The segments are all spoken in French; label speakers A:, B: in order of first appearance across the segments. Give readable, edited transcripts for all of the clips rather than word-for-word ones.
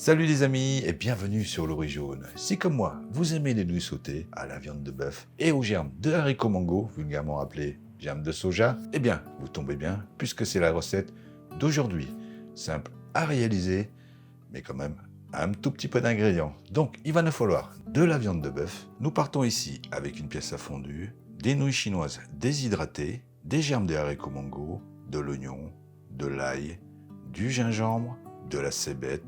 A: Salut les amis et bienvenue sur l'Ori Jaune. Si comme moi, vous aimez les nouilles sautées à la viande de bœuf et aux germes de haricots mango, vulgairement appelés germes de soja, eh bien, vous tombez bien puisque c'est la recette d'aujourd'hui. Simple à réaliser, mais quand même un tout petit peu d'ingrédients. Donc, il va nous falloir de la viande de bœuf. Nous partons ici avec une pièce à fondue, des nouilles chinoises déshydratées, des germes de haricots mango, de l'oignon, de l'ail, du gingembre, de la cébette,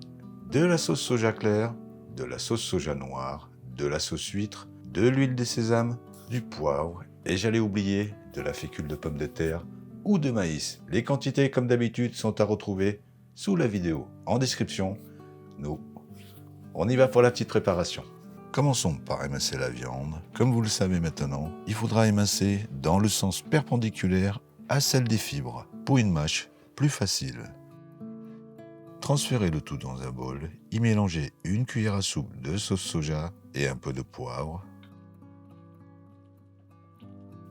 A: de la sauce soja claire, de la sauce soja noire, de la sauce huître, de l'huile de sésame, du poivre et j'allais oublier de la fécule de pomme de terre ou de maïs. Les quantités comme d'habitude sont à retrouver sous la vidéo en description. Nous, on y va pour la petite préparation. Commençons par émincer la viande. Comme vous le savez maintenant, il faudra émincer dans le sens perpendiculaire à celle des fibres pour une mâche plus facile. Transférez le tout dans un bol, y mélangez une cuillère à soupe de sauce soja et un peu de poivre.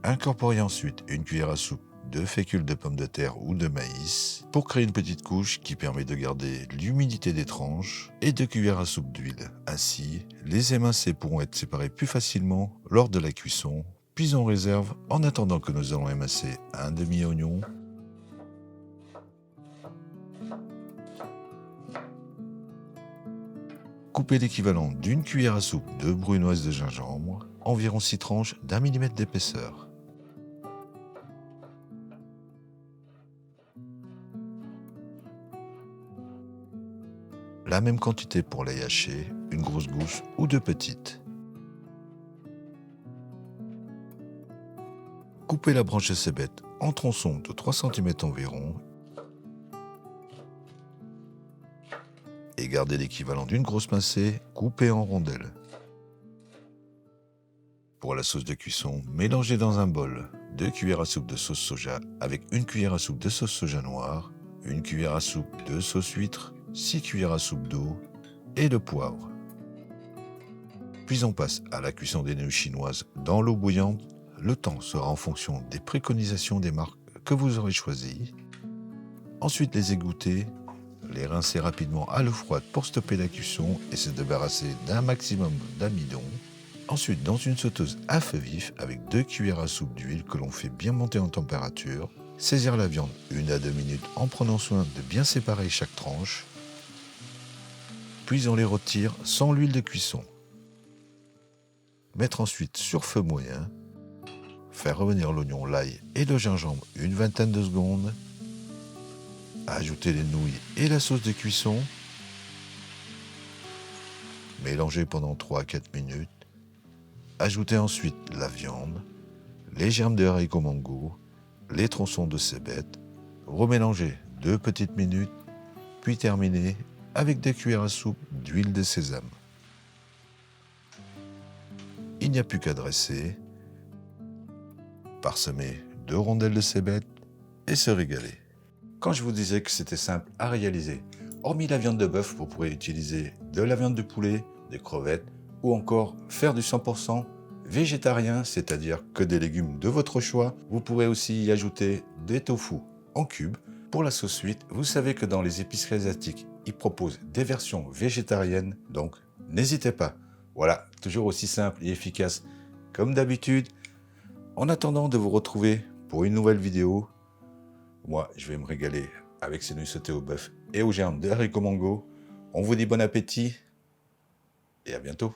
A: Incorporez ensuite une cuillère à soupe de fécule de pomme de terre ou de maïs pour créer une petite couche qui permet de garder l'humidité des tranches et 2 cuillères à soupe d'huile. Ainsi, les émincés pourront être séparés plus facilement lors de la cuisson, puis on réserve en attendant que nous allons émincer un demi-oignon, coupez l'équivalent d'une cuillère à soupe de brunoise de gingembre, environ 6 tranches d'1 millimètre d'épaisseur. La même quantité pour l'ail haché, une grosse gousse ou 2 petites. Coupez la branche de cébette en tronçons de 3 cm environ et gardez l'équivalent d'une grosse pincée coupée en rondelles. Pour la sauce de cuisson, mélangez dans un bol 2 cuillères à soupe de sauce soja avec 1 cuillère à soupe de sauce soja noire, 1 cuillère à soupe de sauce huître, 6 cuillères à soupe d'eau et de poivre. Puis on passe à la cuisson des nouilles chinoises dans l'eau bouillante. Le temps sera en fonction des préconisations des marques que vous aurez choisies. Ensuite les égoutter, les rincer rapidement à l'eau froide pour stopper la cuisson et se débarrasser d'un maximum d'amidon. Ensuite, dans une sauteuse à feu vif, avec 2 cuillères à soupe d'huile que l'on fait bien monter en température, saisir la viande 1 à 2 minutes en prenant soin de bien séparer chaque tranche. Puis on les retire sans l'huile de cuisson. Mettre ensuite sur feu moyen. Faire revenir l'oignon, l'ail et le gingembre une vingtaine de secondes. Ajouter les nouilles et la sauce de cuisson. Mélanger pendant 3 à 4 minutes. Ajoutez ensuite la viande, les germes de haricots mango, les tronçons de cébette. Remélanger 2 petites minutes, puis terminer avec 2 cuillères à soupe d'huile de sésame. Il n'y a plus qu'à dresser, parsemer 2 rondelles de cébette et se régaler. Quand je vous disais que c'était simple à réaliser, hormis la viande de bœuf, vous pourrez utiliser de la viande de poulet, des crevettes ou encore faire du 100% végétarien, c'est-à-dire que des légumes de votre choix. Vous pourrez aussi y ajouter des tofu en cubes. Pour la sauce huître, vous savez que dans les épiceries asiatiques, ils proposent des versions végétariennes, donc n'hésitez pas. Voilà, toujours aussi simple et efficace comme d'habitude. En attendant de vous retrouver pour une nouvelle vidéo, moi je vais me régaler avec ces nouilles sautées au bœuf et aux germes de haricots mango. On vous dit bon appétit et à bientôt.